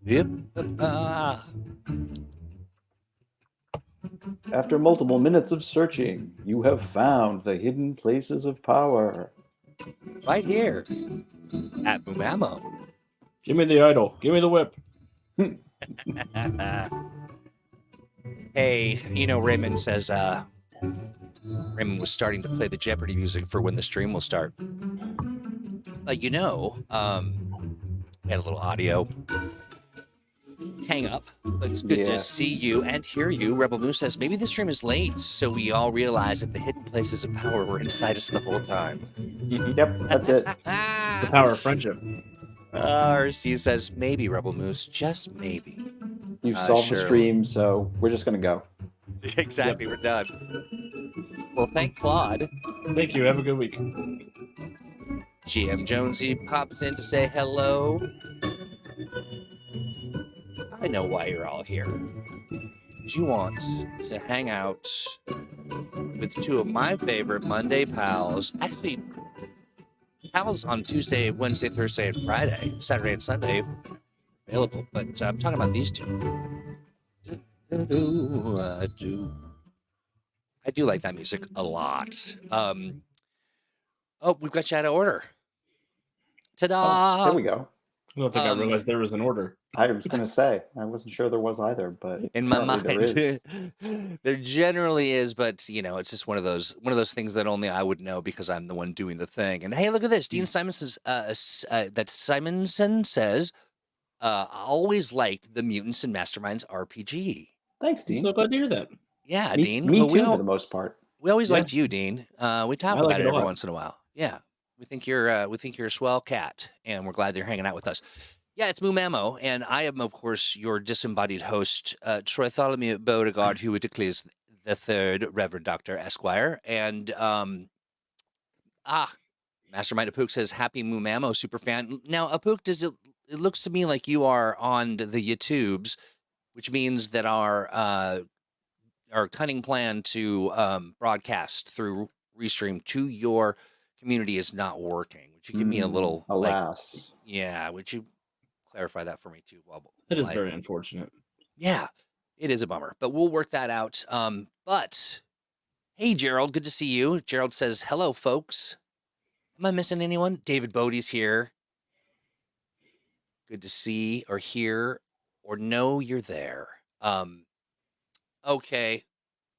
Yep. After multiple minutes of searching, you have found the hidden places of power. Right here at Boomamo. Give me the idol. Give me the whip. Hey, Raymond says Raymond was starting to play the Jeopardy music for when the stream will start. But we had a little audio hang up, but it's good to see you and hear you. Rebel Moose says maybe the stream is late, so we all realize that the hidden places of power were inside us the whole time. Yep, that's it. The power of friendship. RC says maybe, Rebel Moose, just maybe. You've solved the sure. stream, so we're just going to go. Exactly, We're done. Well, thank Claude. Thank you. Have a good week. GM Jonesy pops in to say hello. I know why you're all here. You want to hang out with two of my favorite Monday pals. Actually, pals on Tuesday, Wednesday, Thursday, and Friday. Saturday and Sunday available. But I'm talking about these two. I do like that music a lot. We've got you out of order. Ta-da! Oh, there we go. I don't think I realized there was an order. I was going to say, I wasn't sure there was either, but in my mind, there there generally is, but it's just one of those things that only I would know because I'm the one doing the thing. And hey, look at this, Dean Simonson says, I always liked the Mutants and Masterminds RPG. Thanks, Dean. I'm so glad to hear that. Yeah, me, Dean. Me too, for the most part. We always liked you, Dean. We talk about it every lot. once in a while. Yeah, we think you're a swell cat, and we're glad you're hanging out with us. Yeah, it's Moomamo, and I am, of course, your disembodied host, Troy Bartholomew Beauregard Hewitt-Declees III, Reverend Dr. Esquire, and Mastermind Apuk says, happy Moomamo superfan. Now, Apuk, it looks to me like you are on the YouTubes, which means that our cunning plan to broadcast through Restream to your community is not working. Would you give me a little, alas. Would you clarify that for me too? That is very unfortunate. Yeah, it is a bummer, but we'll work that out. But hey, Gerald, good to see you. Gerald says, hello, folks. Am I missing anyone? David Bodie's here. Good to see or hear or know you're there. Okay.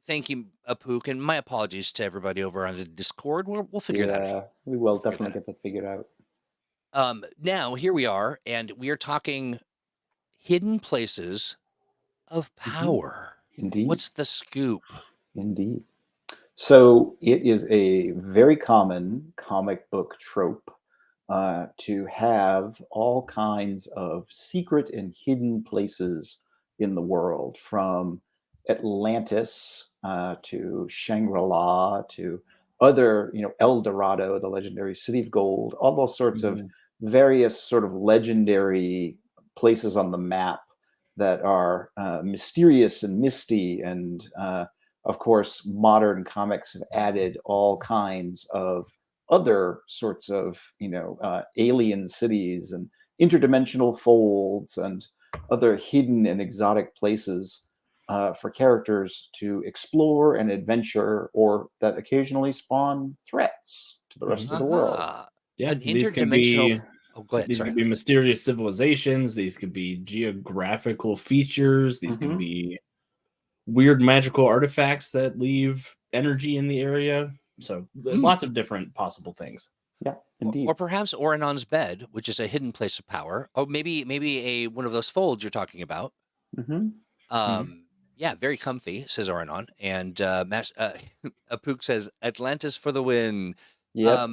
Thank you, Apuk, and my apologies to everybody over on the Discord. We'll figure that out. We will definitely get that figured out. Now, here we are, and we are talking hidden places of power. Indeed. What's the scoop? Indeed. So it is a very common comic book trope to have all kinds of secret and hidden places in the world, from Atlantis to Shangri-La to other, El Dorado, the legendary city of gold, all those sorts of various sort of legendary places on the map that are mysterious and misty. And of course, modern comics have added all kinds of other sorts of, alien cities and interdimensional folds and other hidden and exotic places for characters to explore and adventure, or that occasionally spawn threats to the rest of the world. Yeah, these could be. Oh, go ahead. These could be mysterious civilizations. These could be geographical features. These could be weird magical artifacts that leave energy in the area. So lots of different possible things. Yeah, indeed. Or perhaps Oranon's bed, which is a hidden place of power. Or maybe one of those folds you're talking about. Yeah, very comfy, says Oranon. And Apuk says, Atlantis for the win. Yep.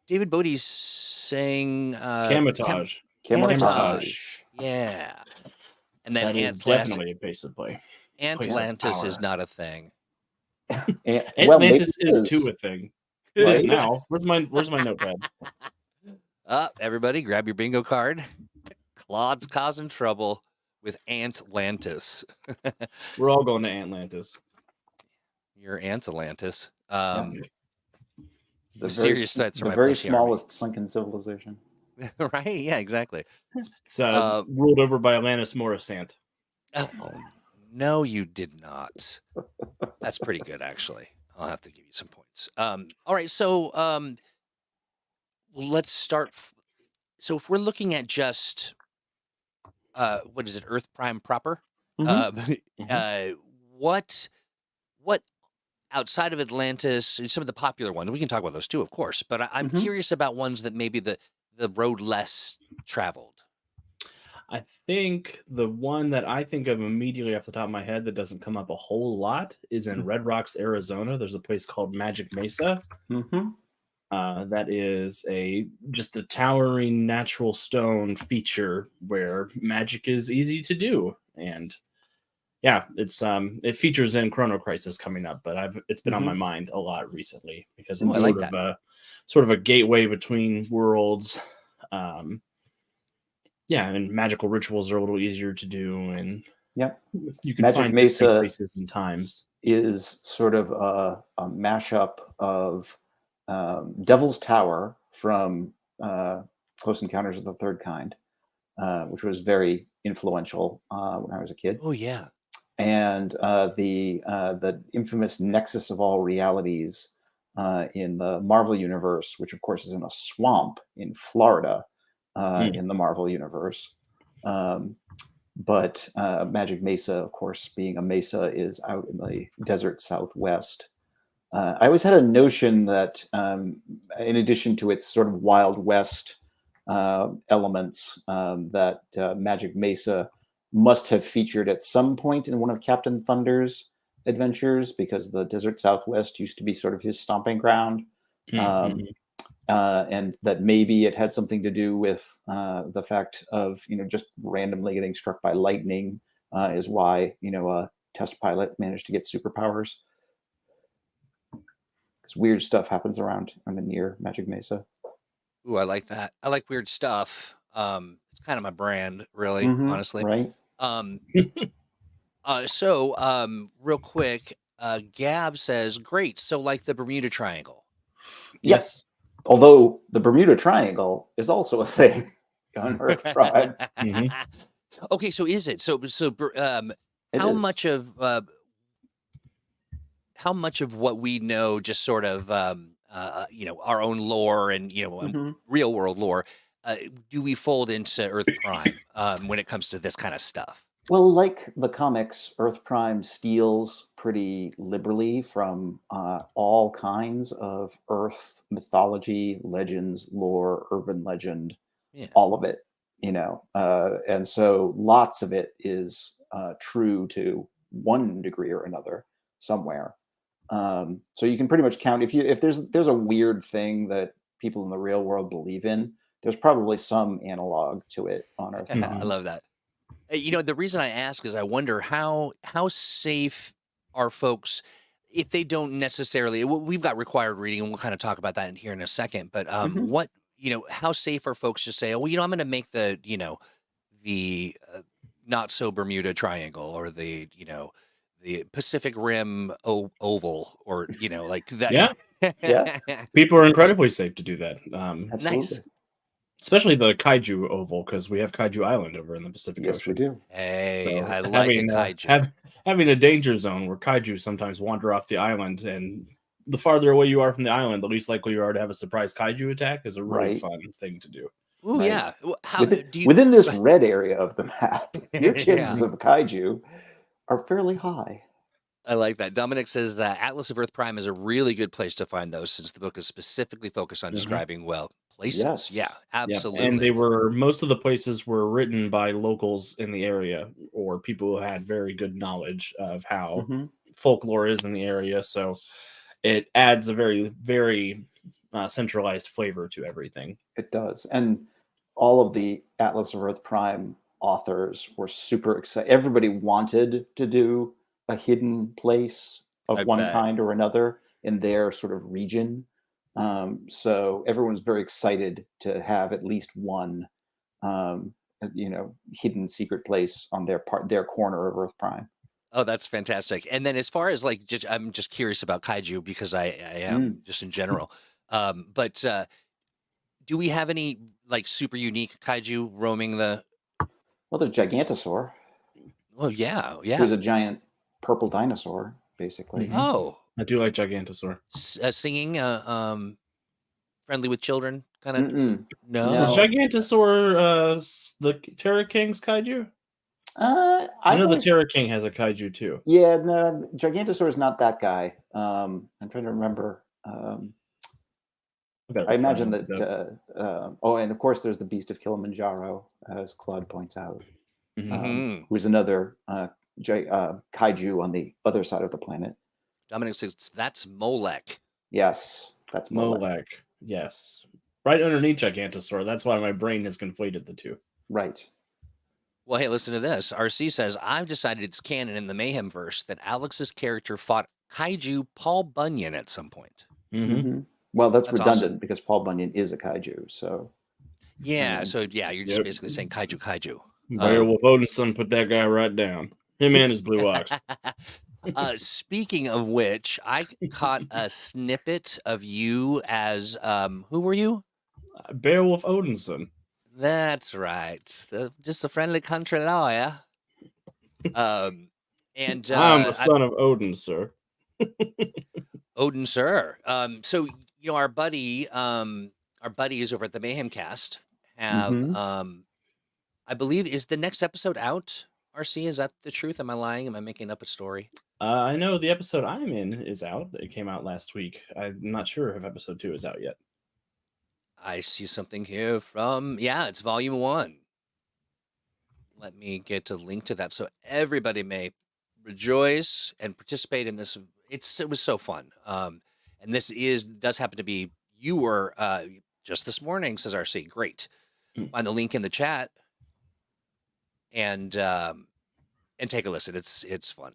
David Bodie's saying... Camotage. Camotage. Yeah. And then that is definitely a place to play. Atlantis is not a thing. Atlantis is too a thing. It is now. Where's my notepad? Everybody, grab your bingo card. Claude's causing trouble with Atlantis. We're all going to Atlantis. You're Atlantis. The serious threats are the my very pussy smallest sunken civilization. Right? Yeah, exactly. It's Uh, ruled over by Alanis Morissette. oh, no, you did not. That's pretty good, actually. I'll have to give you some points. All right, so let's start. So if we're looking at just what is it, Earth Prime proper? Mhm. Uh, uh, what what outside of Atlantis, some of the popular ones, we can talk about those too, of course. But I'm Mhm. curious about ones that maybe the road less traveled. I think the one that I think of immediately off the top of my head that doesn't come up a whole lot is in Red Rocks, Arizona. There's a place called Magic Mesa. Mhm. That is just a towering natural stone feature where magic is easy to do, and yeah, it features in Chrono Crisis coming up, but it's been on my Mhm. mind a lot recently because Ooh, it's I like that. sort of a gateway between worlds. Um, yeah, and magical rituals are a little easier to do, and Yep. you can Magic find distinct Mesa places and times. is sort of a mashup of Devil's Tower from Close Encounters of the Third Kind, which was very influential when I was a kid, Oh yeah. and the infamous Nexus of All Realities in the Marvel Universe, which of course is in a swamp in Florida Mm. in the Marvel Universe. But Magic Mesa, of course, being a mesa, is out in the desert Southwest. I always had a notion that, in addition to its sort of Wild West elements, that Magic Mesa must have featured at some point in one of Captain Thunder's adventures, because the desert Southwest used to be sort of his stomping ground. Um, Mhm. and that maybe it had something to do with the fact of just randomly getting struck by lightning is why a test pilot managed to get superpowers, because weird stuff happens around and near Magic Mesa. Ooh, I like that. I like weird stuff. It's kind of my brand, really, honestly. Right. Um, real quick, Gab says, "Great. So, like the Bermuda Triangle." Yep. Yes. Although the Bermuda Triangle is also a thing on Earth Prime. Mhm. Okay, so is it? It How is. much of what we know, just sort of our own lore and Mhm. real world lore, uh, do we fold into Earth Prime when it comes to this kind of stuff? Well, like the comics, Earth Prime steals pretty liberally from all kinds of Earth mythology, legends, lore, urban legend, Yeah. all of it, and so lots of it is true to one degree or another somewhere. So you can pretty much count if there's a weird thing that people in the real world believe in, there's probably some analog to it on Earth I Mhm. Prime. love that. The reason I ask is I wonder how safe are folks if they don't necessarily. We've got required reading, and we'll kind of talk about that in here in a second. But Hmm. how safe are folks to say, oh, well, I'm going to make the not so Bermuda Triangle or the Pacific Rim oval or like Yeah, Yeah, that. people are incredibly safe to do that. Nice. absolutely. Especially the Kaiju Oval because we have Kaiju Island over in the Pacific Yes, we Ocean. do. Hey, So I like a kaiju. having a danger zone where Kaiju sometimes wander off the island, and the farther away you are from the island, the least likely you are to have a surprise Kaiju attack is a really Right, fun thing to do. Ooh, right. yeah. How Within do you? within this red area of the map, your Yeah. chances of kaiju are fairly high. I like that. Dominic says that Atlas of Earth Prime is a really good place to find those since the book is specifically focused on Mhm. describing, well, places. Yeah, Yes. Yeah, and they absolutely. were most of the places were written by locals in the area or people who had very good knowledge of how Hmm. folklore is in the area. So it adds a very, very centralized flavor to everything. It does. And all of the Atlas of Earth Prime authors were super excited. Everybody wanted to do a hidden place of I one bet. kind or another in their sort of region. So everyone's very excited to have at least one, hidden secret place on their corner of Earth Prime. Oh, that's fantastic. And then as far as like just I'm just curious about kaiju because I am Mm. just in general. But do we have any like super unique kaiju roaming the? Well, there's Gigantosaur. Oh yeah, yeah. Who's a giant purple dinosaur, basically. Mhm. Oh, I do like Gigantosaur. singing, friendly with children, kind of. Mm-mm. No. Is No. Gigantosaur the Terra King's kaiju? I know the believe- Terra King has a kaiju too. Yeah, no, Gigantosaur is not that guy. I'm trying to remember. I imagine that. Oh, and of course, there's the Beast of Kilimanjaro, as Claude points out, who's another kaiju on the other side of the planet. Dominic says that's Molech. Yes, that's Molech. Molech. Yes, right underneath Gigantosaur. That's why my brain has conflated the two. Right. Well, hey, listen to this. RC says, I've decided it's canon in the Mayhem verse that Alex's character fought kaiju Paul Bunyan at some point. Mm-hmm. Well, that's redundant awesome. because Paul Bunyan is a kaiju. So yeah, you're just basically saying kaiju. Beowulf Odinson put that guy right down. Him and his blue ox. Speaking of which, I caught a snippet of you as who were you? Beowulf Odinson. That's right. Just a friendly country lawyer. And I'm the son of Odin, sir. Odin, sir. So our buddies over at the Mayhem Cast have I believe, is the next episode out? RC, is that the truth? Am I lying? Am I making up a story? I know the episode I'm in is out. It came out last week. I'm not sure if episode 2 is out yet. I see something here from, it's volume 1. Let me get a link to that so everybody may rejoice and participate in this. It was so fun. And this does happen to be, you were just this morning, says RC. Great. Find the link in the chat and take a listen. It's fun.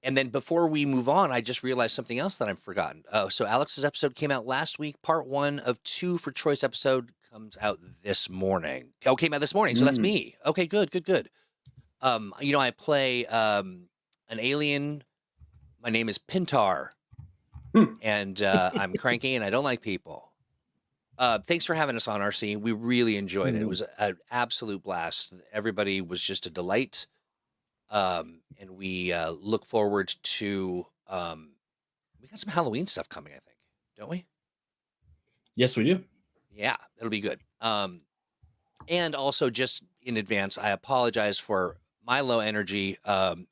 And then before we move on, I just realized something else that I've forgotten. So Alex's episode came out last week. Part 1 of 2 for Troy's episode comes out this morning. Oh, came out this morning. So that's me. Okay, good. I play an alien. My name is Pintar. And I'm cranky and I don't like people. Thanks for having us on, RC. We really enjoyed it. It was an absolute blast. Everybody was just a delight. And we look forward to we got some Halloween stuff coming, I think, don't we? Yes, we do. Yeah, it'll be good. And also just in advance, I apologize for my low energy.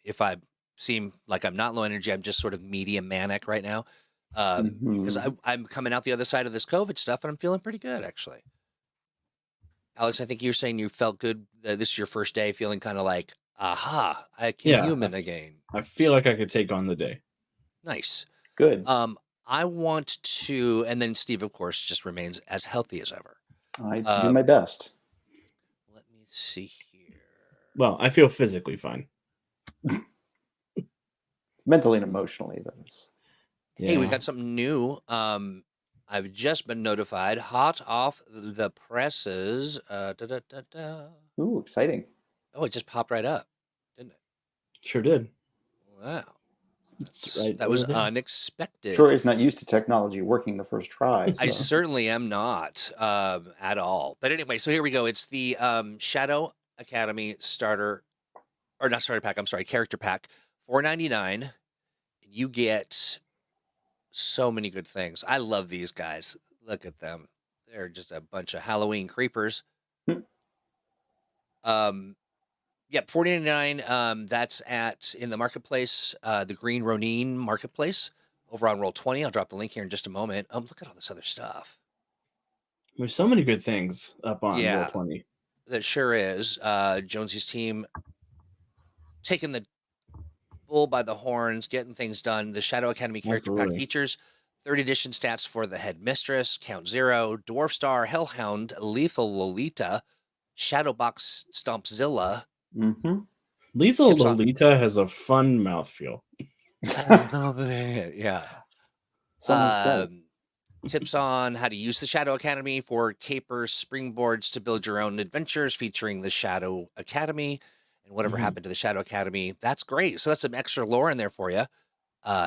If I seem like I'm not low energy, I'm just sort of medium manic right now. Because I'm coming out the other side of this COVID stuff and I'm feeling pretty good, actually. Alex, I think you're saying you felt good. This is your first day feeling kind of like, aha, I can human again. I feel like I could take on the day. Nice. Good. I want to, and then Steve, of course, just remains as healthy as ever. I do my best. Let me see here. Well, I feel physically fine. It's mentally and emotionally, though. Hey, we got something new. I've just been notified, hot off the presses. Ooh, exciting. Oh, it just popped right up, didn't it? Sure did. Wow. That's right. That was unexpected. Troy's not used to technology working the first try. So. I certainly am not at all. But anyway, so here we go. It's the Shadow Academy character pack, $4.99. You get so many good things. I love these guys. Look at them. They're just a bunch of Halloween creepers. Yep, $4.99. That's in the marketplace, the Green Ronin marketplace over on Roll20. I'll drop the link here in just a moment. Look at all this other stuff. There's so many good things up on Roll20. That sure is. Jonesy's team taking the bull by the horns, getting things done. The Shadow Academy character pack features 3rd edition stats for the Headmistress, Count Zero, Dwarf Star, Hellhound, Lethal Lolita, Shadowbox Stompzilla. Lethal Lolita has a fun mouthfeel. Yeah. Tips on how to use the Shadow Academy for capers, springboards to build your own adventures featuring the Shadow Academy and whatever happened to the Shadow Academy. That's great. So that's some extra lore in there for you.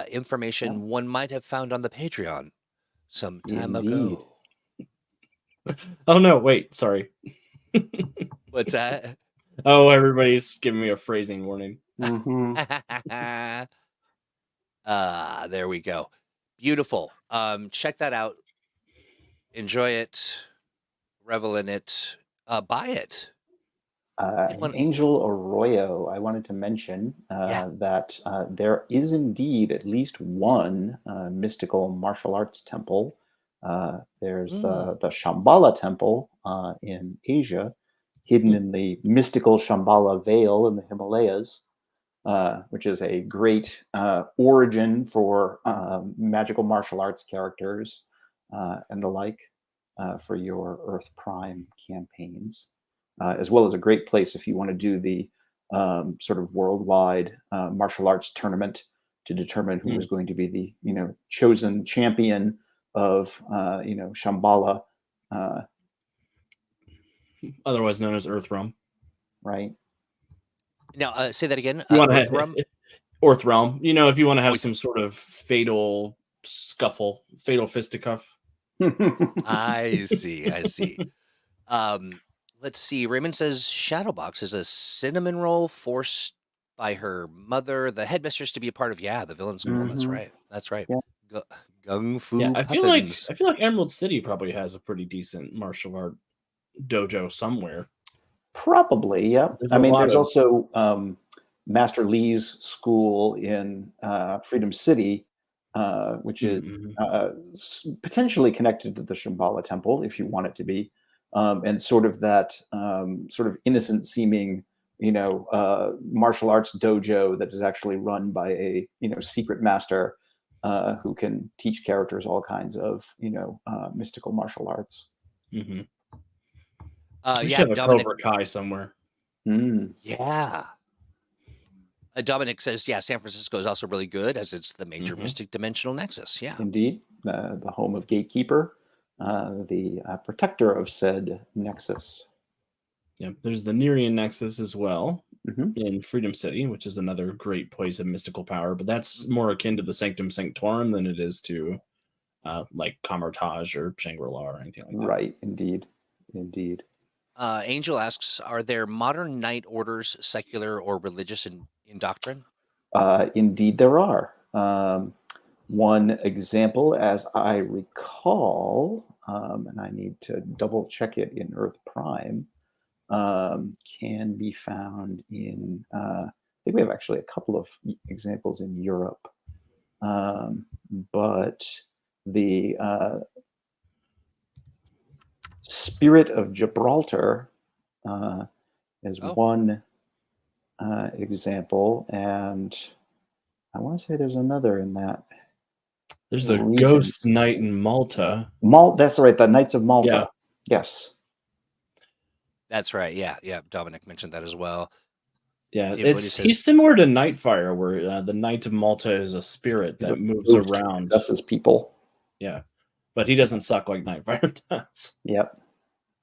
Information one might have found on the Patreon some time ago. Oh no, wait, sorry. What's that? Oh, everybody's giving me a phrasing warning. There we go. Beautiful. Check that out. Enjoy it. Revel in it. Buy it. Angel Arroyo, I wanted to mention that there is indeed at least one mystical martial arts temple. There's the Shambhala temple in Asia, hidden in the mystical Shambhala Vale in the Himalayas, which is a great origin for magical martial arts characters and the like for your Earth Prime campaigns. As well as a great place if you want to do the sort of worldwide martial arts tournament to determine who is going to be the chosen champion of Shambhala, Otherwise known as Earth Realm. right? Now, say that again. You want Earth Realm? Earth Realm. You know, if you want to have some sort of fatal scuffle, fatal fisticuff. I see. I see. Let's see. Raymond says Shadowbox is a cinnamon roll forced by her mother, the headmistress, to be a part of. The villain school. That's right. That's right. Yeah. Gung Fu. Yeah, I feel Puffins. like Emerald City probably has a pretty decent martial art dojo somewhere. Probably, yeah. There's also Master Lee's school in Freedom City, which is potentially connected to the Shambhala temple, if you want it to be, and sort of that sort of innocent seeming, martial arts dojo that is actually run by a secret master who can teach characters all kinds of mystical martial arts. We should have a Dominic, Cobra Kai somewhere. Yeah. Dominic says, San Francisco is also really good as it's the major mystic dimensional nexus. Yeah. Indeed. The home of Gatekeeper, the protector of said nexus. Yeah, there's the Nerean Nexus as well in Freedom City, which is another great place of mystical power, but that's more akin to the Sanctum Sanctorum than it is to like Kamartaj or Shangri-La or anything like that. Right, indeed. Angel asks, are there modern night orders secular or religious in doctrine? Indeed there are. One example, as I recall, and I need to double check it in Earth Prime, can be found in, I think we have actually a couple of examples in Europe, but the Spirit of Gibraltar is one example, and I want to say there's another in that. There's a Ghost Knight in Malta. That's right, the Knights of Malta. Yeah. Yes. That's right. Yeah. Dominic mentioned that as well. Yeah, he's similar to Nightfire, where the Knight of Malta is a spirit that moves around, possesses people. Yeah, but he doesn't suck like Nightfire does. Yep.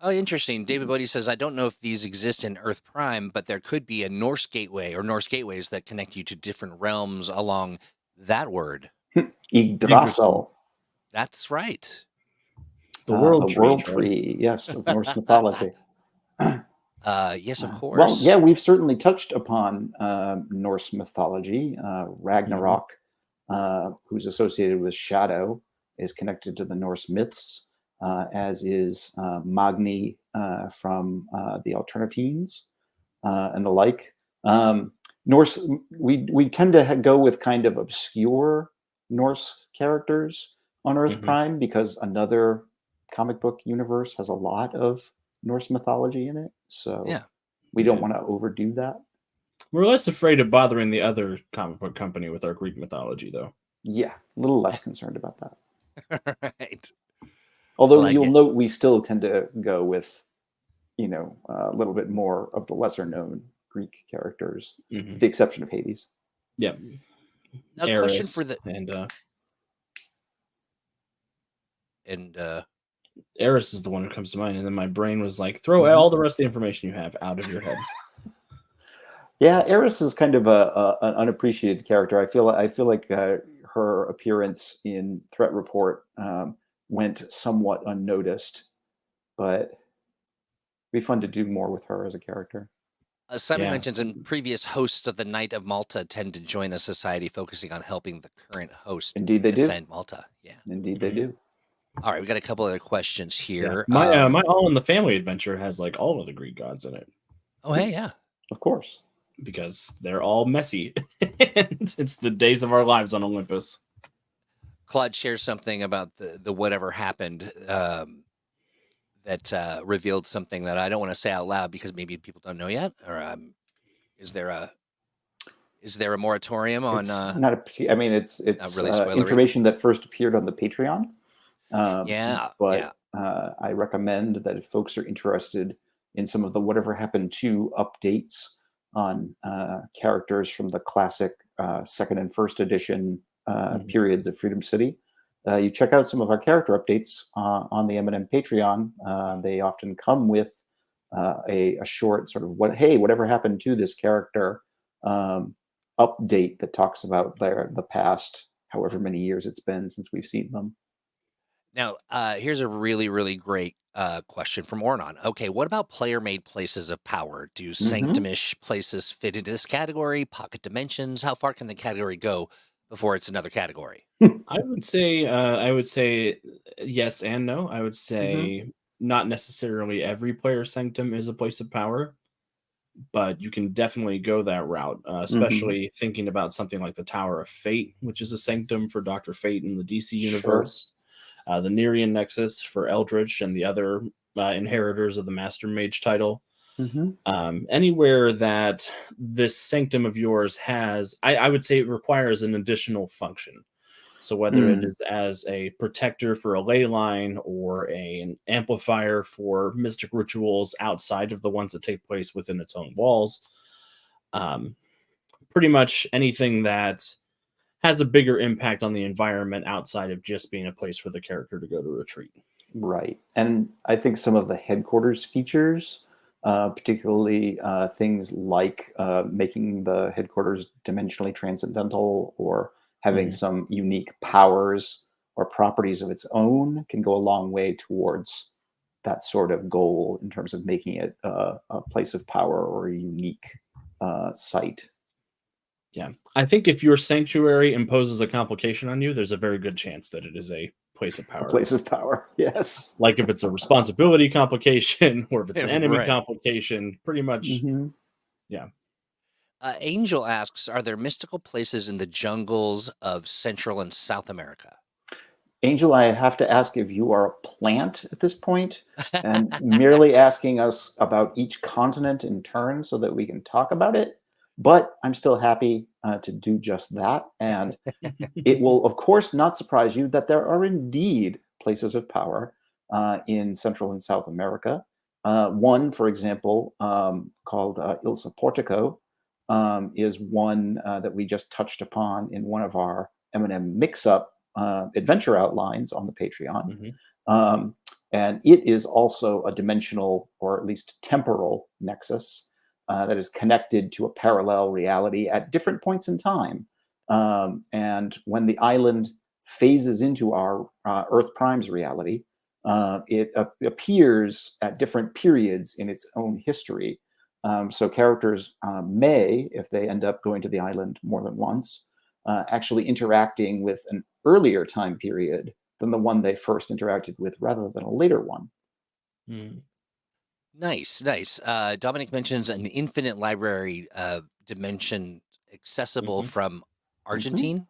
Oh, interesting. David Bodie says, I don't know if these exist in Earth Prime, but there could be a Norse gateway or Norse gateways that connect you to different realms along that word. Yggdrasil. That's right. The world tree, yes, of Norse mythology. Yes, of course. Well, yeah, we've certainly touched upon Norse mythology. Ragnarok, who's associated with Shadow, is connected to the Norse myths, as is Magni from the Alternatines and the like. Norse, we tend to go with kind of obscure Norse characters on Earth Prime because another comic book universe has a lot of Norse mythology in it, so we don't want to overdo that. We're less afraid of bothering the other comic book company with our Greek mythology, though. Yeah, a little less concerned about that. Right. Although you'll note we still tend to go with, a little bit more of the lesser known Greek characters, with the exception of Hades. Yeah. A question for the Eris is the one who comes to mind, and then my brain was like, throw all the rest of the information you have out of your head. Yeah, Eris is kind of an unappreciated character. I feel like her appearance in Threat Report went somewhat unnoticed. but it'd be fun to do more with her as a character. Simon Yeah. mentions in previous hosts of the Knight of Malta tend to join a society focusing on helping the current host Indeed, they do. defend Malta. Yeah. Indeed, they Mhm. do. All right, we got a couple other questions Yeah. here. My All in the Family adventure has like all of the Greek gods in it Oh, hey, yeah. Of course. because they're all messy. And it's the days of our lives on Olympus. Claude shares something about the whatever happened that revealed something that I don't want to say out loud because maybe people don't know yet. Or is there a moratorium on? It's not a. I mean, it's really spoilery. information that first appeared on the Patreon. Yeah, But yeah. I recommend that if folks are interested in some of the whatever happened to updates on characters from the classic second and first edition periods of Freedom City, you check out some of our character updates on the M&M Patreon. They often come with a short sort of whatever happened to this character update that talks about the past, however many years it's been since we've seen them. Now, here's a really, really great question from Ornon. Okay, what about player-made places of power? Do sanctumish places fit into this category? Pocket dimensions? How far can the category go before it's another category? I would say yes and no. I would say not necessarily every player sanctum is a place of power, but you can definitely go that route, especially thinking about something like the Tower of Fate, which is a sanctum for Dr. Fate in the DC universe, the Nerean Nexus for Eldritch and the other inheritors of the Master Mage title. Anywhere that this sanctum of yours has, I would say it requires an additional function. So whether it is as a protector for a ley line or an amplifier for mystic rituals outside of the ones that take place within its own walls, pretty much anything that has a bigger impact on the environment outside of just being a place for the character to go to retreat. Right. And I think some of the headquarters features, particularly things like making the headquarters dimensionally transcendental or having some unique powers or properties of its own, can go a long way towards that sort of goal in terms of making it a place of power or a unique site. Yeah. I think if your sanctuary imposes a complication on you, there's a very good chance that it is a place of power. A place of power, yes. Like if it's a responsibility complication or if it's an enemy Right. complication, pretty much, yeah. Angel asks, are there mystical places in the jungles of Central and South America? Angel, I have to ask if you are a plant at this point and merely asking us about each continent in turn so that we can talk about it. But I'm still happy to do just that. And it will, of course, not surprise you that there are indeed places of power in Central and South America. One, for example, called Ilsa Portico, is one that we just touched upon in one of our M&M mix-up adventure outlines on the Patreon. And it is also a dimensional, or at least temporal, nexus that is connected to a parallel reality at different points in time. And when the island phases into our Earth Prime's reality, it appears at different periods in its own history. So characters may, if they end up going to the island more than once, actually interacting with an earlier time period than the one they first interacted with rather than a later one. Nice. Dominic mentions an infinite library dimension accessible from Argentine.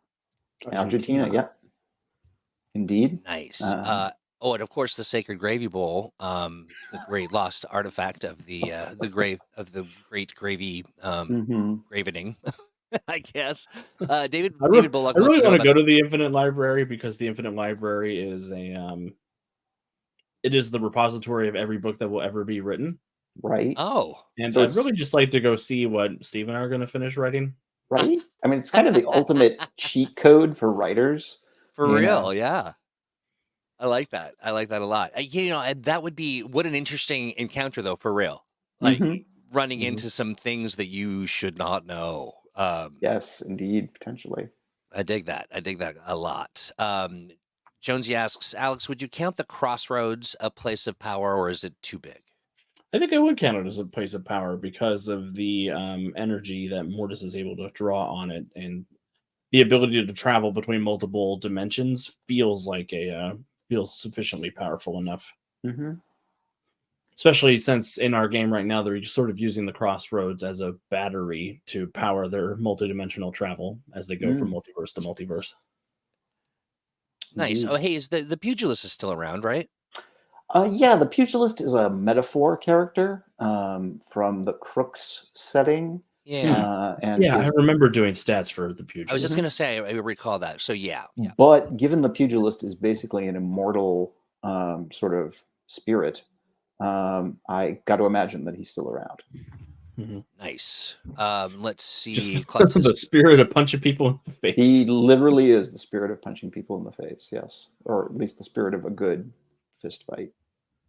Argentina, yeah. Indeed. Nice. And of course the Sacred Gravy Bowl, the great lost artifact of the grave of the great gravy gravening. I guess. David Bullock I wants really to know want to go about to the Infinite Library because the Infinite Library is it is the repository of every book that will ever be written. Right. Oh. And so I'd really just like to go see what Steve and I are going to finish writing. Right. I mean, it's kind of the ultimate cheat code for writers. For real, yeah. I like that. I like that a lot. That would be what an interesting encounter, though, for real. Like running into some things that you should not know. Yes, indeed, potentially. I dig that. I dig that a lot. Jonesy asks, Alex, would you count the crossroads a place of power, or is it too big? I think I would count it as a place of power because of the energy that Mortis is able to draw on it, and the ability to travel between multiple dimensions feels like feels sufficiently powerful enough. Mm-hmm. Especially since in our game right now they're sort of using the crossroads as a battery to power their multidimensional travel as they go from multiverse to multiverse. Nice. Indeed. Oh, hey, is the pugilist is still around, right? Yeah, the pugilist is a metaphor character from the Crooks setting. Yeah. And Yeah, I his, remember doing stats for the pugilist. I was just going to say, I recall that. So, yeah. But given the pugilist is basically an immortal sort of spirit, I got to imagine that he's still around. Mm-hmm. Nice. Let's see. Just the spirit of punching people in the face. He literally is the spirit of punching people in the face, yes. Or at least the spirit of a good fist fight.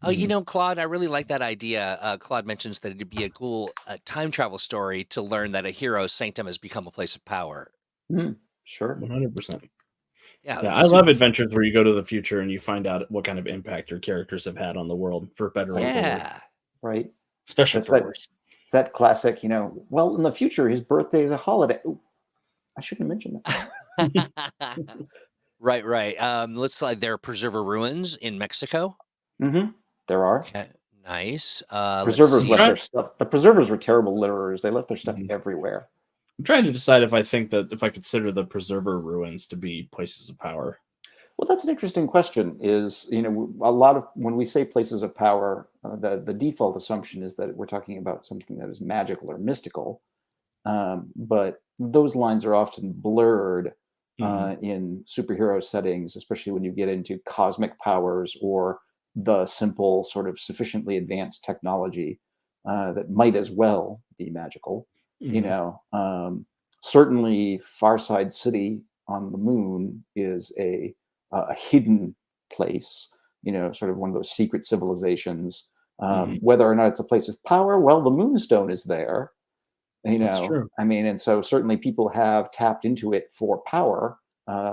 Oh, you know, Claude, I really like that idea. Claude mentions that it'd be a cool time travel story to learn that a hero's sanctum has become a place of power. Sure. 100%. Yeah, I love adventures where you go to the future and you find out what kind of impact your characters have had on the world, for better or for right. Especially for worse. It's that classic, well, in the future, his birthday is a holiday. Ooh, I shouldn't mention that. Right. Looks like there are preserver ruins in Mexico. Mm-hmm. There are. Okay. Nice. Preservers left their stuff. The preservers were terrible litterers. They left their stuff everywhere. I'm trying to decide if I consider the preserver ruins to be places of power. Well, that's an interesting question. Is a lot of when we say places of power, the default assumption is that we're talking about something that is magical or mystical, but those lines are often blurred in superhero settings, especially when you get into cosmic powers or the simple sort of sufficiently advanced technology that might as well be magical. Certainly, Farside City on the moon is a hidden place, sort of one of those secret civilizations. Whether or not it's a place of power, well, the Moonstone is there. That's true. I mean, and so certainly people have tapped into it for power.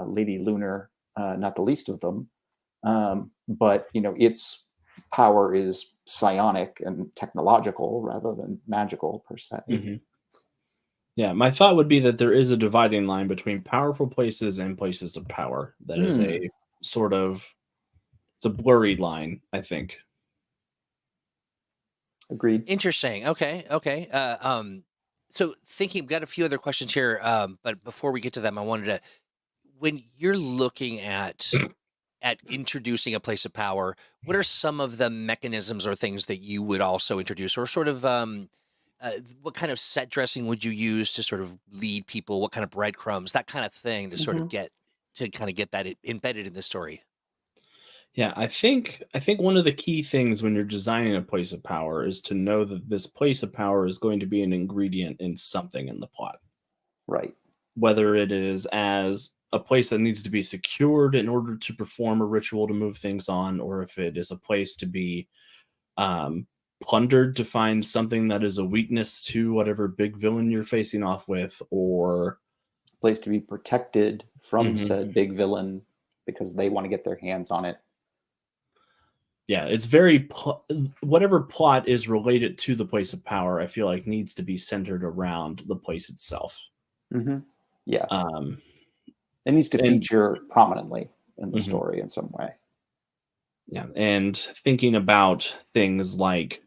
Lady Lunar, not the least of them. But its power is psionic and technological rather than magical per se. Yeah, my thought would be that there is a dividing line between powerful places and places of power. That is a sort of, it's a blurry line, I think. Agreed. Interesting. Okay. So thinking, got a few other questions here. But before we get to them, I wanted to, when you're looking at introducing a place of power, what are some of the mechanisms or things that you would also introduce, or sort of what kind of set dressing would you use to sort of lead people? What kind of breadcrumbs, that kind of thing, to sort of get that embedded in the story? Yeah, I think one of the key things when you're designing a place of power is to know that this place of power is going to be an ingredient in something in the plot. Right. Whether it is as a place that needs to be secured in order to perform a ritual to move things on, or if it is a place to be plundered to find something that is a weakness to whatever big villain you're facing off with, or a place to be protected from said big villain because they want to get their hands on it. Yeah, it's very whatever plot is related to the place of power, I feel like needs to be centered around the place itself. Yeah. It needs to feature prominently in the story in some way. Yeah, and thinking about things like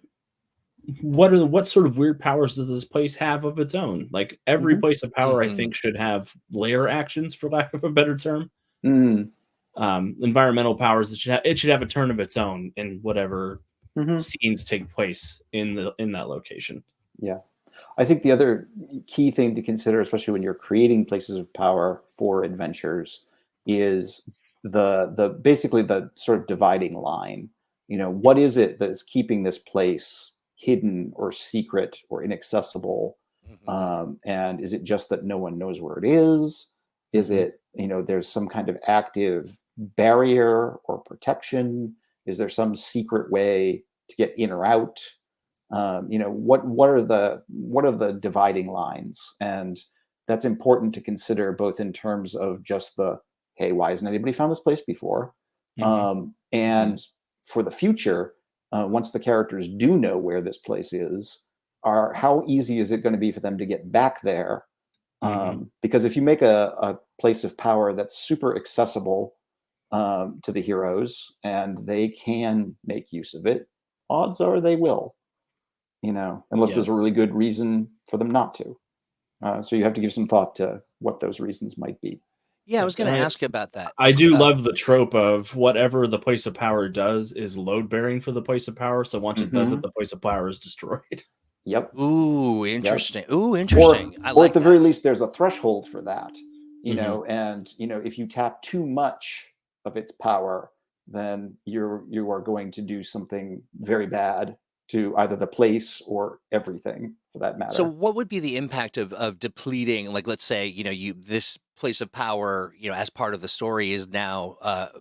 what sort of weird powers does this place have of its own? Like every place of power, I think, should have layer actions, for lack of a better term. Environmental powers, it should have a turn of its own in whatever scenes take place in that location. Yeah. I think the other key thing to consider, especially when you're creating places of power for adventures, is the basically the sort of dividing line. What is it that's keeping this place hidden or secret or inaccessible? And is it just that no one knows where it is? Is it, there's some kind of active barrier or protection? Is there some secret way to get in or out? What are the dividing lines? And that's important to consider, both in terms of just hey, why hasn't anybody found this place before? And for the future, once the characters do know where this place is, how easy is it going to be for them to get back there? Because if you make a place of power that's super accessible to the heroes and they can make use of it, odds are they will, unless there's a really good reason for them not to. So you have to give some thought to what those reasons might be. Yeah, I was going to ask you about that. I do love the trope of whatever the place of power does is load bearing for the place of power. So once it does it, the place of power is destroyed. Yep. Ooh, interesting. Yep. Ooh, interesting. Or at the very least, there's a threshold for that, and if you tap too much of its power, then you are going to do something very bad to either the place or everything for that matter. So what would be the impact of depleting, like, let's say, this place of power, as part of the story is now,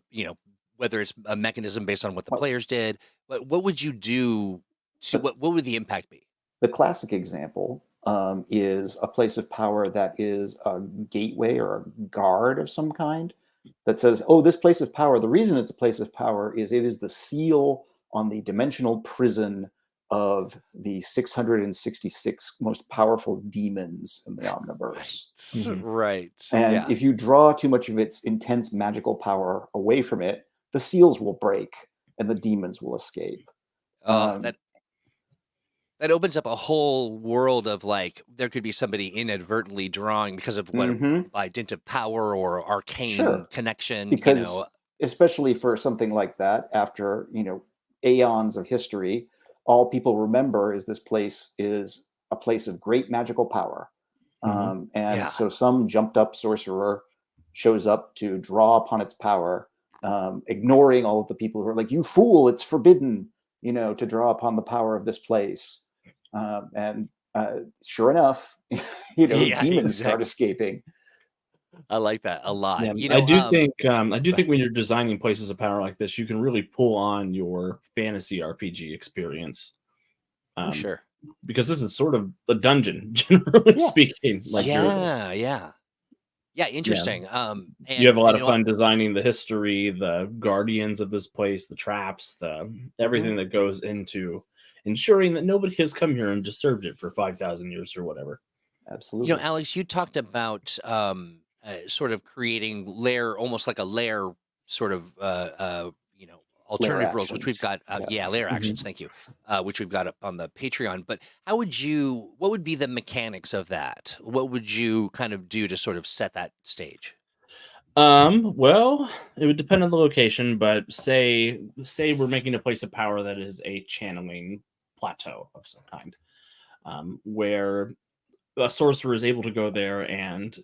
whether it's a mechanism based on what the players did, what would you do to, what would the impact be? The classic example is a place of power that is a gateway or a guard of some kind that says, oh, this place of power, the reason it's a place of power is it is the seal on the dimensional prison of the 666 most powerful demons in the Omniverse. Right. And if you draw too much of its intense magical power away from it, the seals will break and the demons will escape. That opens up a whole world of, like, there could be somebody inadvertently drawing because of what by dint of power or arcane connection. Because especially for something like that, after aeons of history, all people remember is this place is a place of great magical power. So some jumped up sorcerer shows up to draw upon its power, ignoring all of the people who are like, you fool, it's forbidden, to draw upon the power of this place. And sure enough, demons start escaping. I like that a lot. I do think when you're designing places of power like this, you can really pull on your fantasy RPG experience. Sure. Because this is sort of a dungeon, generally speaking. Like interesting. And you have a lot of fun designing the history, the guardians of this place, the traps, everything that goes into ensuring that nobody has come here and disturbed it for 5,000 years or whatever. Absolutely. Alex, you talked about sort of creating almost like a lair sort of alternative worlds, which we've got. Lair actions. Thank you. Which we've got up on the Patreon. But what would be the mechanics of that? What would you kind of do to sort of set that stage? Well, it would depend on the location, but say we're making a place of power that is a channeling plateau of some kind, where a sorcerer is able to go there and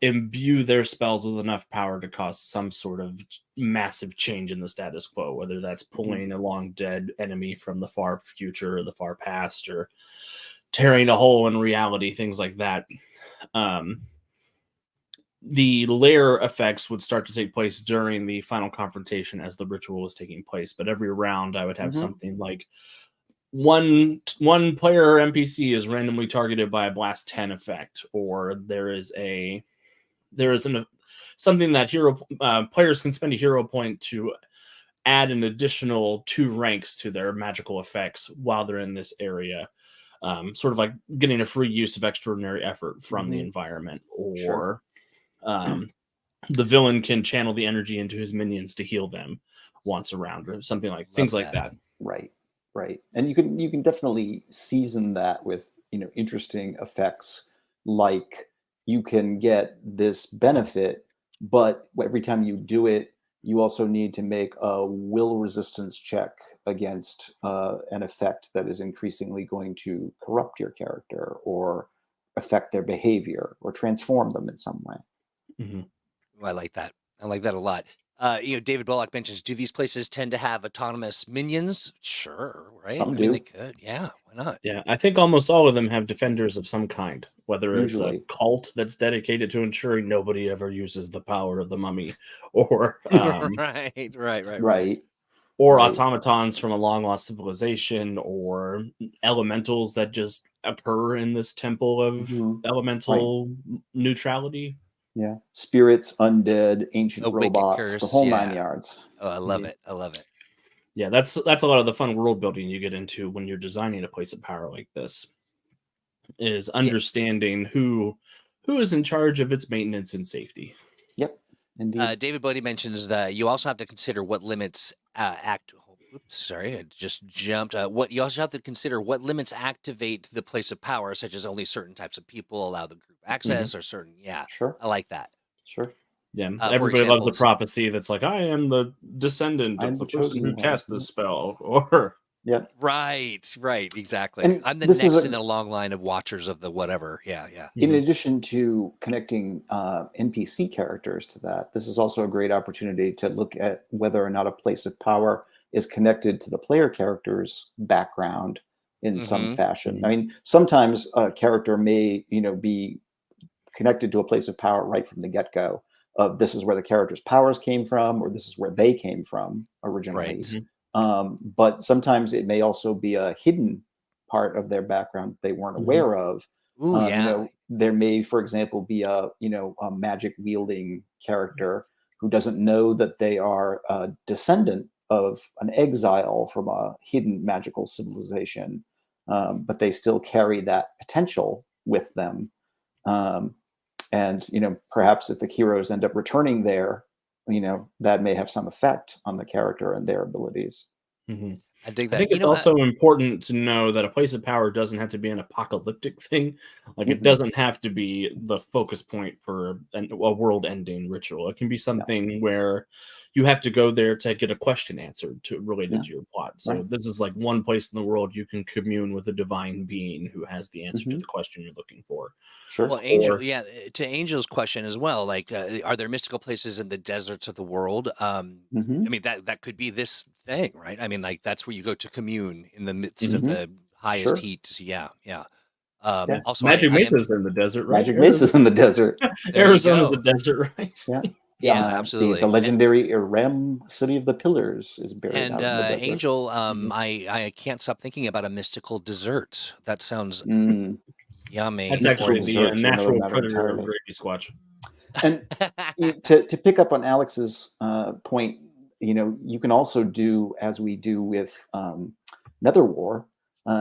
imbue their spells with enough power to cause some sort of massive change in the status quo, whether that's pulling a long dead enemy from the far future or the far past, or tearing a hole in reality, things like that. The layer effects would start to take place during the final confrontation as the ritual is taking place, but every round I would have something like one player NPC is randomly targeted by a blast 10 effect, or there is something that players can spend a hero point to add an additional 2 ranks to their magical effects while they're in this area, sort of like getting a free use of extraordinary effort from the environment, or the villain can channel the energy into his minions to heal them once around, or something like things like that. Right. And you can definitely season that with interesting effects, like you can get this benefit, but every time you do it, you also need to make a will resistance check against an effect that is increasingly going to corrupt your character or affect their behavior or transform them in some way. I like that. I like that a lot. David Bullock mentions, do these places tend to have autonomous minions? Sure, right? Some do. They could. Yeah, why not? Yeah, I think almost all of them have defenders of some kind, whether it's a cult that's dedicated to ensuring nobody ever uses the power of the mummy, or right. Or automatons from a long-lost civilization, or elementals that just occur in this temple of elemental neutrality. Yeah. Spirits, undead, ancient A wicked robots, the curse, whole 9 yeah. yards. Oh, I love Mhm. it. I love it. Yeah, that's a lot of the fun world building you get into when you're designing a place of power like this. Is Yeah. understanding who is in charge of its maintenance and safety. Yep. Indeed. David Bodie mentions that you also have to consider what limits Oops, sorry, I just jumped. What you also have to consider what limits activate the place of power, such as only certain types of people allow the group access, or certain. Yeah, Sure. I like that. Sure. Yeah, For everybody loves the examples, prophecy that's like, I am the descendant I'm of the the person chosen who one. cast this spell, or Yep. right, exactly. And I'm the this is next in a, the long line of watchers of the whatever. Yeah. in Mhm. addition to connecting NPC characters to that, this is also a great opportunity to look at whether or not a place of power is connected to the player character's background in some Mm-hmm. fashion. I Mhm. mean, sometimes a character may, be connected to a place of power right from the get-go. Of this is where the character's powers came from, or this is where they came from originally. Right. But sometimes it may also be a hidden part of their background they weren't Mhm. aware of. Ooh, yeah. There may, for example, be a magic wielding character who doesn't know that they are a descendant of an exile from a hidden magical civilization, but they still carry that potential with them. Um, and perhaps if the heroes end up returning there, that may have some effect on the character and their abilities. Mhm. I dig I that. think it's also important to know that a place of power doesn't have to be an apocalyptic thing. Like, it Mhm. doesn't have to be the focus point for a world-ending ritual. It can be Yeah. something where you have to go there to get a question answered related Yeah. to your plot. So Right. this is like one place in the world you can commune with a divine being who has the answer to Mhm. the question you're looking for. Sure. Well, Angel, Or yeah, to Angel's question as well, like, are there mystical places in the deserts of the world? Mhm. I mean, that could be this thing, right? I mean, like, that's where you go to commune in the midst of Mhm. Mhm. the highest Sure. heat. Yeah, yeah. Yeah. Also, Magic I am, Mesa's in the desert, right? Magic Mesa's in the desert. there you Arizona's a go. desert, right? Yeah. Yeah, The absolutely. legendary Irem City of the Pillars is buried And out in the desert. Angel, Mhm. I can't stop thinking about a mystical dessert. That sounds Mm. yummy. That's Mystical actually the desserts are another natural matter predator of entirely. Gravy Squatch. And to pick up on Alex's point, you can also do as we do with Nether War.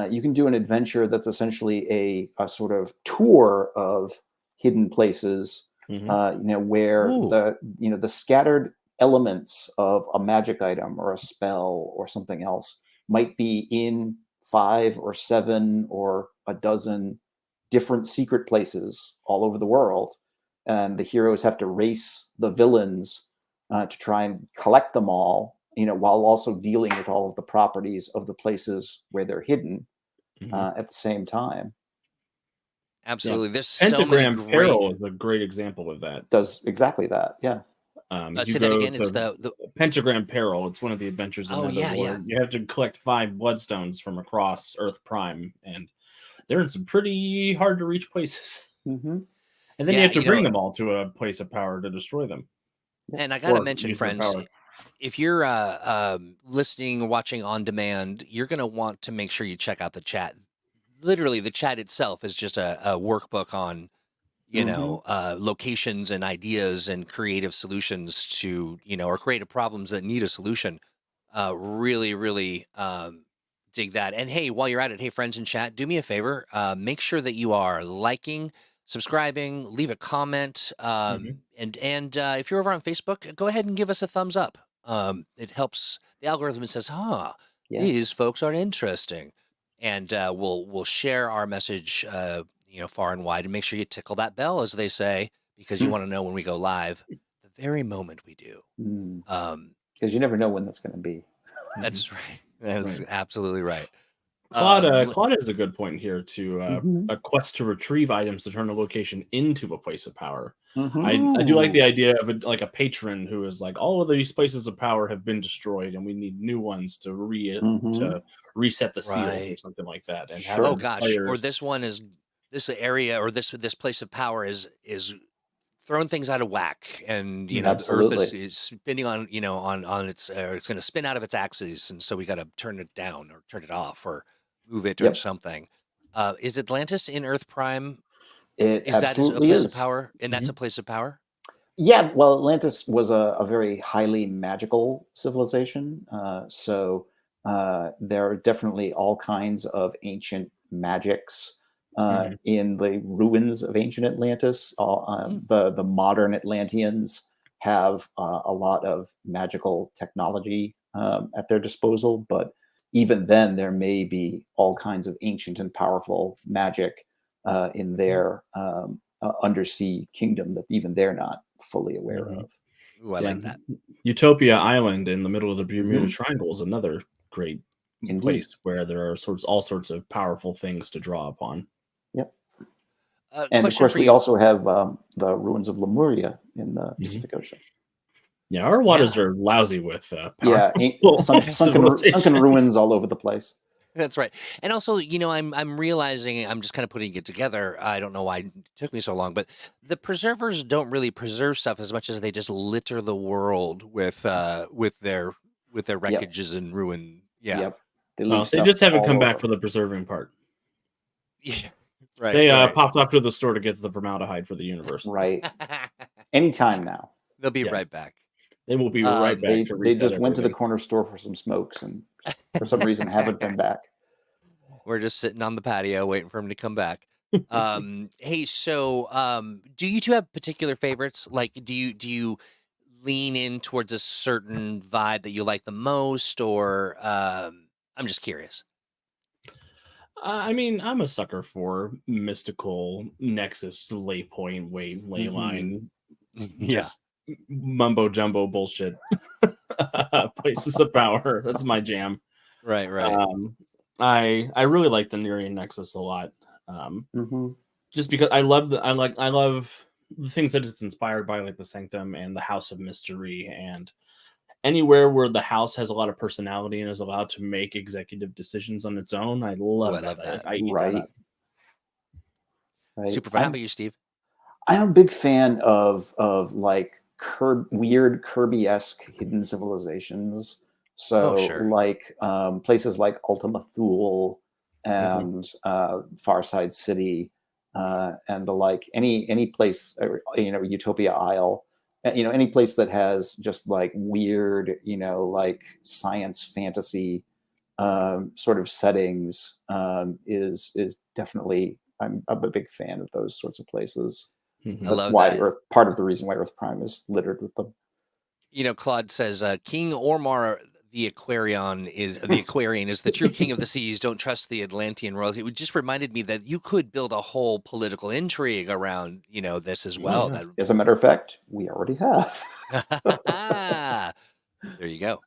You can do an adventure that's essentially a sort of tour of hidden places. Mhm. Where Ooh. the scattered elements of a magic item or a spell or something else might be in 5 or 7 or a dozen different secret places all over the world, and the heroes have to race the villains to try and collect them all, while also dealing with all of the properties of the places where they're hidden Mhm. at the same time. Yeah. Absolutely. There's so many Pentagram great. Peril is a great example of that. Does exactly that. Yeah. You Say that go again. It's to the. Pentagram Peril. It's one of the adventures in Oh yeah, yeah. Netherwar. You have to collect 5 bloodstones from across Earth Prime, and they're in some pretty hard to reach places. Mm-hmm. And then you Yeah, have to bring them all to a place of power to destroy them, Yep. and I gotta or mention, use their friends, power. if you're listening or watching on demand, you're gonna want to make sure you check out the chat. Literally, the chat itself is just a workbook on Mm-hmm. locations and ideas and creative solutions to or creative problems that need a solution. Really, really dig that. And hey, while you're at it, hey friends in chat, do me a favor. Make sure that you are liking, subscribing, leave a comment, Mhm. and if you're over on Facebook, go ahead and give us a thumbs up. It helps the algorithm. It says, "Huh, these Yes. folks are interesting," and we'll share our message, far and wide. And make sure you tickle that bell, as they say, because you want to know when we go live. The very moment we do. Because you never know when that's going to be. Mhm. That's right. That's Right. absolutely right. Claude is a good point here to Mm-hmm. a quest to retrieve items to turn a location into a place of power. Mm-hmm. I do like the Ooh, idea of a patron who is like, all of these places of power have been destroyed and we need new ones to Mm-hmm. reset the seals or right. something like that, and Oh Sure. having gosh. Or players. this one is this area or this place of power is throwing things out of whack, and the Earth Absolutely. is spinning on on its it's going to spin out of its axis, and so we got to turn it down or turn it off or move it or Yep. something. Is Atlantis in Earth Prime? It Is that a absolutely place of is. power? And that's a Mhm. place of power. Yeah, well, Atlantis was a very highly magical civilization. There are definitely all kinds of ancient magics Mhm. in the ruins of ancient Atlantis. The modern Atlanteans have a lot of magical technology at their disposal, but even then, there may be all kinds of ancient and powerful magic in their undersea kingdom that even they're not fully aware Mhm. of. Ooh, I Yeah, like that. Utopia Island in the middle of the Bermuda Mhm. Triangle is another great Indeed. place where there are all sorts of powerful things to draw upon. Yep. And of Question course, for we you. also have the ruins of Lemuria in the Mhm. Pacific Ocean. Yeah, our Yeah, waters are lousy with Yeah, powerful sunken civilization. ruins all over the place. that's right. And also, I'm realizing I'm just kind of putting it together. I don't know why it took me so long, but the preservers don't really preserve stuff as much as they just litter the world with their Yep, wreckages and ruin. Yeah. yep. They leave Well, they stuff just haven't come all back over. for the preserving part. Yeah. Right, They right. popped off to the store to get the formaldehyde for the universe. Right. Anytime now. They'll be Yeah, right back. they will be right Um, back They to they reset just went to the everything. corner store for some smokes and for some reason haven't been back. we're just sitting on the patio waiting for him to come back. Hey, so do you two have particular favorites? Like, do you lean in towards a certain vibe that you like the most, or I'm just curious. I mean, I'm a sucker for mystical nexus, lay point, ley Mhm. line, Yeah. just mumbo jumbo bullshit. Places of power. That's my jam. Right, right. I really like the Nerean Nexus a lot. Mhm. Just because I love the things that it's inspired by, like the Sanctum and the House of Mystery, and anywhere where the house has a lot of personality and is allowed to make executive decisions on its own. I Oh, I love that. love that. I eat that Right. up. Right. Super fun. How about you, Steve? I'm a big fan of like weird Kirby-esque hidden civilizations. Oh, So sure. like places like Ultima Thule Mhm. and Farside City and the like. Any place, Utopia Isle. Any place that has just like weird, like science fantasy sort of settings is definitely. I'm a big fan of those sorts of places. I Mhm. That's love why that. part of the reason why Earth Prime is littered with them. Claude says King Ormar the Aquarian is the true king of the seas. Don't trust the Atlantean royalty. It just reminded me that you could build a whole political intrigue around this as well. Yeah. That As a matter of fact, we already have. there you go.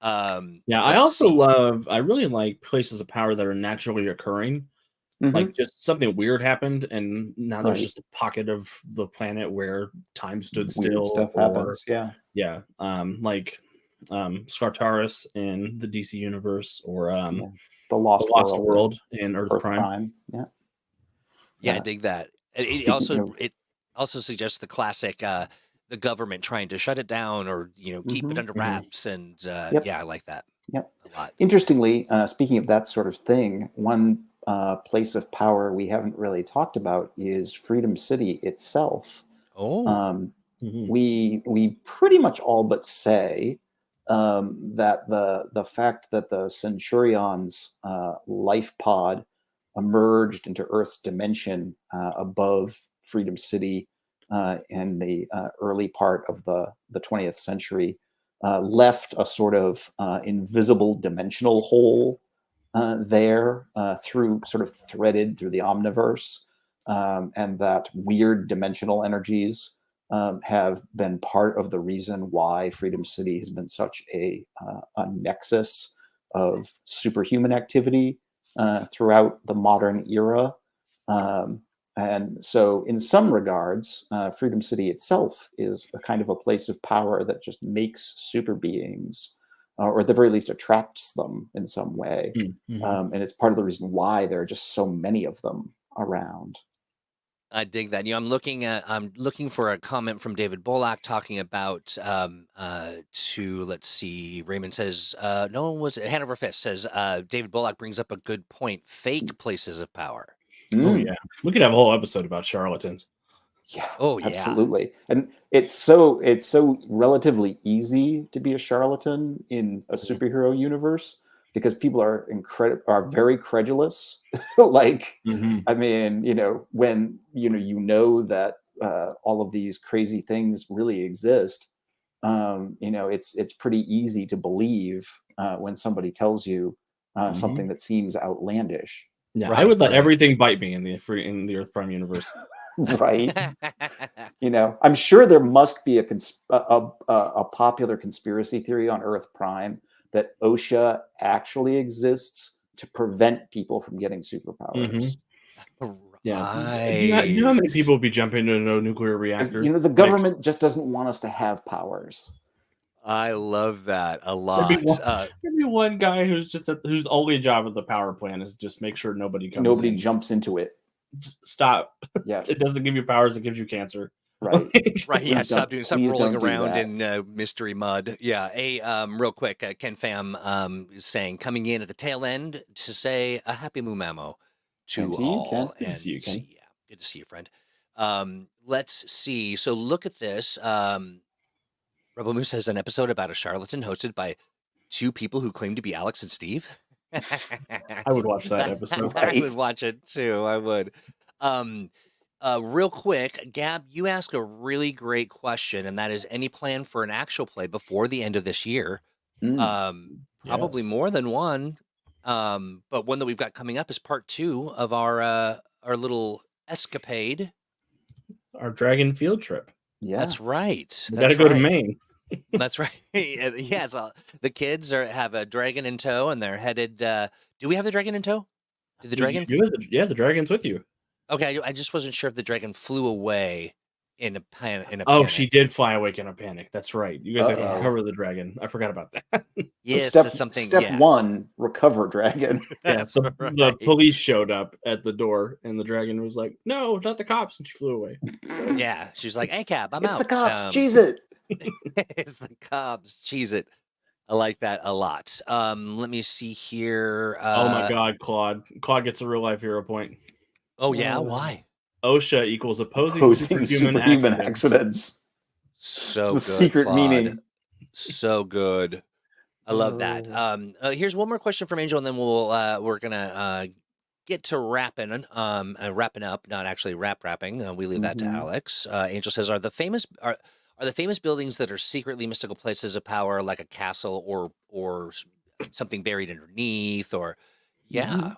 Yeah, Let's see. I really like places of power that are naturally occurring. Like Hmm. just something weird happened, and now there's Right. just a pocket of the planet where time stood Weird still, stuff or happens. Yeah. yeah, like Scartaris in the DC universe, or Yeah. The the Lost Lost World and World in Earth Earth Prime. Prime. Yeah. Yeah, I dig that. It Speaking also of. it also suggests the classic the government trying to shut it down or keep it Mhm. under Mhm. wraps, and Yep. yeah, I like that Yep. a lot. Interestingly, speaking of that sort of thing, one place of power we haven't really talked about is Freedom City itself. Oh, Um, Mhm. we pretty much all but say that the fact that the Centurion's life pod emerged into Earth's dimension above Freedom City in the early part of the 20th century left a sort of invisible dimensional hole there through sort of threaded through the omniverse, and that weird dimensional energies have been part of the reason why Freedom City has been such a nexus of superhuman activity throughout the modern era. Um, and so, in some regards, Freedom City itself is a kind of a place of power that just makes super beings, or at the very least attracts them in some way. Mhm. And it's part of the reason why there are just so many of them around. I dig that. I'm looking for a comment from David Bullock talking about to let's see. Raymond says no one was Hanover Fist says David Bullock brings up a good point. Fake places of power. Oh Mm, yeah, we could have a whole episode about charlatans. Yeah, Oh yeah. absolutely. And it's so relatively easy to be a charlatan in a superhero universe because people are very credulous. Like, I mean, when you know that all of these crazy things really exist, it's pretty easy to believe when somebody tells you something that seems outlandish. Yeah, I Right, would let right. everything bite me in the Earth Prime universe. Right. I'm sure there must be a popular conspiracy theory on Earth Prime that OSHA actually exists to prevent people from getting superpowers. Yeah. Do you know how many people would be jumping into a nuclear 'Cause, reactor? the government just doesn't want us to have powers. I love that a There'd be lot. one, there'd be one guy whose only job at the power plant is just make sure nobody comes Nobody in. jumps into it. Just stop. Yeah, It doesn't give you powers, it gives you cancer. right. Right, yeah. Please Stop please rolling don't do around that. in mystery mud. Yeah. Real quick, Ken Pham is saying coming in at the tail end to say a happy Mumamo And to to you, Ken. all, Good to and see you, Ken. yeah, good to see you, friend. Let's see. So look at this. Rebel Moose has an episode about a charlatan hosted by two people who claim to be Alex and Steve. I would watch that episode. I would Right. watch it too. I would. Um, real quick, Gab, you ask a really great question, and that is any plan for an actual play before the end of this year? Probably Yes. more than one. But one that we've got coming up is part 2 of our little escapade. Our dragon field trip. Yeah. That's right. We That's gotta go to right. Maine. That's right. Yeah, so the kids have a dragon in tow, and they're headed. Do we have the dragon in tow? Did the dragon? The dragon's with you. Okay, I just wasn't sure if the dragon flew away in a panic. Oh, she did fly awake in a panic. That's right. You guys have to Uh-oh. recover the dragon. I forgot about that. Yes, so something. Step Yeah. 1, recover dragon. Yeah, That's the right. police showed up at the door, and the dragon was like, "No, not the cops," and she flew away. Yeah, she's like, "Hey, Cap, I'm It's out." the cops. Cheese it. It's the cops. Cheese it. I like that a lot. Let me see here. Oh my God, Claude! Claude gets a real life hero point. Oh yeah, why? OSHA equals opposing superhuman accidents. So It's the good, secret Claude. meaning. So good. I love that. Here's one more question from Angel, and then we're gonna get to wrapping up, not actually wrapping. We leave that to Alex. Angel says, are the famous buildings that are secretly mystical places of power, like a castle or something buried underneath, or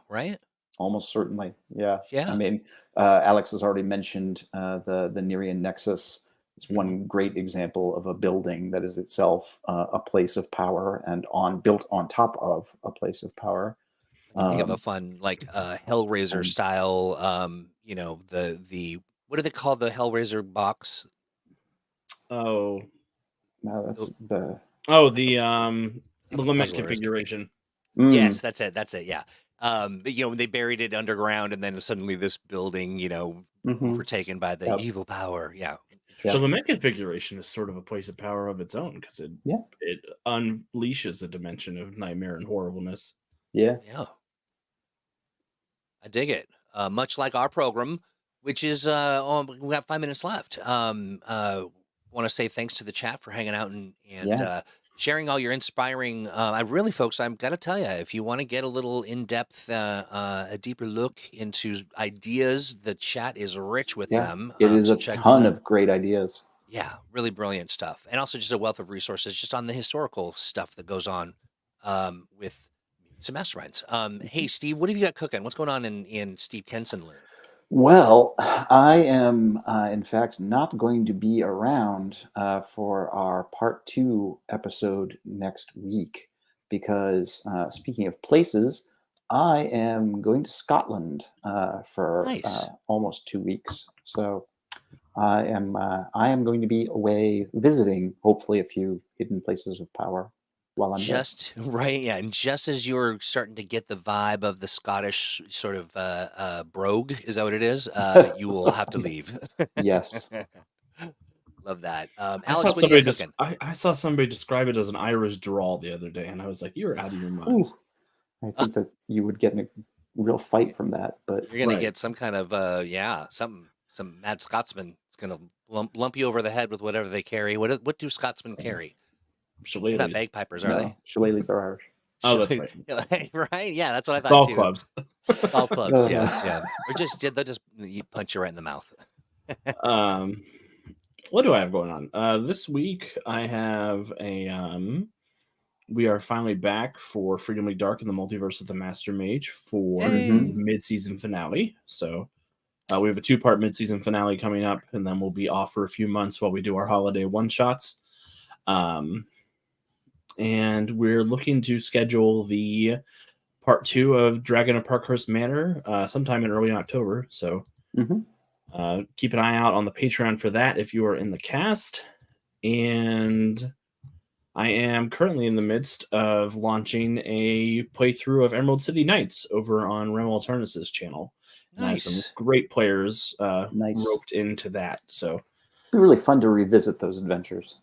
right? Almost certainly, yeah. Yeah. I mean, Alex has already mentioned the Nerean Nexus. It's one great example of a building that is itself a place of power and built on top of a place of power. Think of a fun Hellraiser style. The what do they call the Hellraiser box? Oh, no, that's the lament configuration. Yes, that's it. That's it. Yeah. But, they buried it underground, and then suddenly this building, overtaken by the evil power. Yeah. The lament configuration is sort of a place of power of its own because it unleashes a dimension of nightmare and horribleness. Yeah. I dig it. Much like our program, which is we got 5 minutes left. Want to say thanks to the chat for hanging out and sharing all your inspiring. Folks, I'm got to tell you, if you want to get a little in-depth, a deeper look into ideas, the chat is rich with them. It is a ton of great ideas. Yeah, really brilliant stuff. And also just a wealth of resources just on the historical stuff that goes on with some masterminds. Hey, Steve, what have you got cooking? What's going on in Steve Kenson land? Well, I am, in fact, not going to be around for our part 2 episode next week because, speaking of places, I am going to Scotland for almost 2 weeks. So I am going to be away visiting, hopefully, a few hidden places of power. While I'm right, yeah, and just as you're starting to get the vibe of the Scottish sort of brogue, is that what it is? You will have to leave. Yes, love that. I Alex, saw somebody I saw somebody describe it as an Irish drawl the other day, and I was like, "You're out of your minds." I think that you would get in a real fight from that, but you're gonna get some kind of some mad Scotsman gonna lump you over the head with whatever they carry. What do Scotsmen carry? They're not Shillelaghs. bagpipers, are they? Shillelaghs are Irish. Oh, that's right. Right? Yeah, that's what I thought Golf too. clubs. Golf clubs, yeah. Or they'll just punch you right in the mouth. What do I have going on? This week I have we are finally back for Freedom League Dark in the Multiverse of the Master Mage for mid-season finale. So we have a 2-part mid-season finale coming up, and then we'll be off for a few months while we do our holiday one-shots. And we're looking to schedule the part 2 of Dragon of Parkhurst Manor sometime in early October. So keep an eye out on the Patreon for that if you are in the cast. And I am currently in the midst of launching a playthrough of Emerald City Knights over on Rem Alternus' channel. And I have some great players roped into that. So it'd be really fun to revisit those adventures.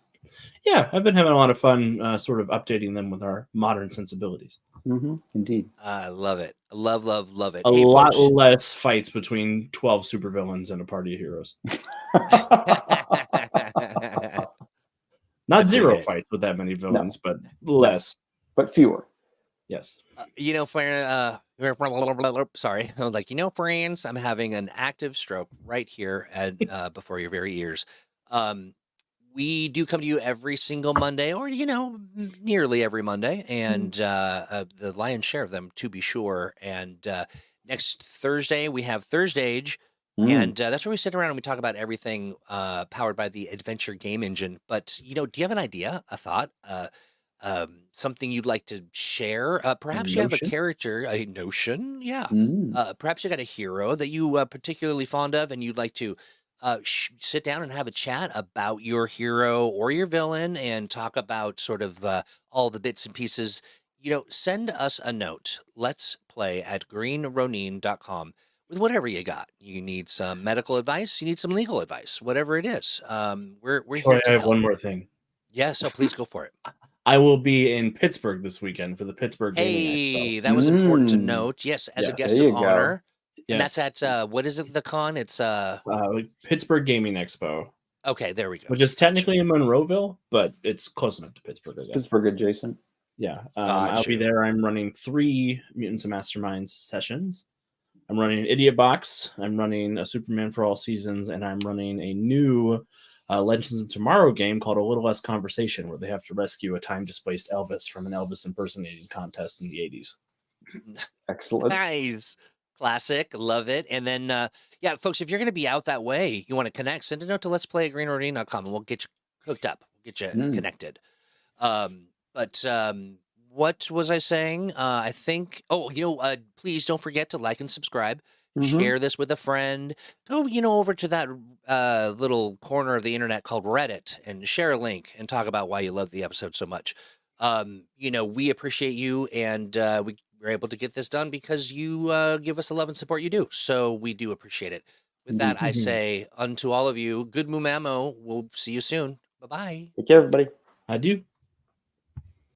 Yeah, I've been having a lot of fun sort of updating them with our modern sensibilities. Indeed. I love it. Love it. A lot less fights between 12 supervillains and a party of heroes. Not zero fights with that many villains, but less. But fewer. Yes. Sorry. Like, friends, I'm having an active stroke right here at before your very ears. We do come to you every single Monday, or nearly every Monday, and the lion's share of them, to be sure. And next Thursday we have Thursdage, and that's where we sit around and we talk about everything powered by the Adventure Game Engine. But do you have an idea, a thought, something you'd like to share? Perhaps you have a character, a notion, perhaps you got a hero that you particularly fond of, and you'd like to sit down and have a chat about your hero or your villain and talk about sort of all the bits and pieces. Send us a note. Let's play at greenronin.com with whatever you got. You need some medical advice, you need some legal advice, whatever it is. We're Troy, here to I have help. one more thing. Yeah, so please go for it. I will be in Pittsburgh this weekend for the Pittsburgh Gaming Expo. That was important to note. Yes, as a guest of honor. And that's at what is it? The con? It's Pittsburgh Gaming Expo. Okay, there we go. Which is technically in Monroeville, but it's close enough to Pittsburgh. I guess. Pittsburgh adjacent. Yeah, I'll be there. I'm running 3 Mutants and Masterminds sessions. I'm running an Idiot Box. I'm running a Superman for All Seasons, and I'm running a new Legends of Tomorrow game called A Little Less Conversation, where they have to rescue a time-displaced Elvis from an Elvis impersonating contest in the 80s. Excellent. Nice. Classic. Love it. And then, folks, if you're going to be out that way, you want to connect, send a note to let's play at greenronin.com and we'll get you hooked up. We'll get you connected. But what was I saying? I think, please don't forget to like and subscribe. Share this with a friend. Go, over to that little corner of the internet called Reddit and share a link and talk about why you love the episode so much. We appreciate you, and we're able to get this done because you give us the love and support you do. So we do appreciate it. With that, I say unto all of you, good mumamo. We'll see you soon. Bye-bye. Take care, everybody. Adieu.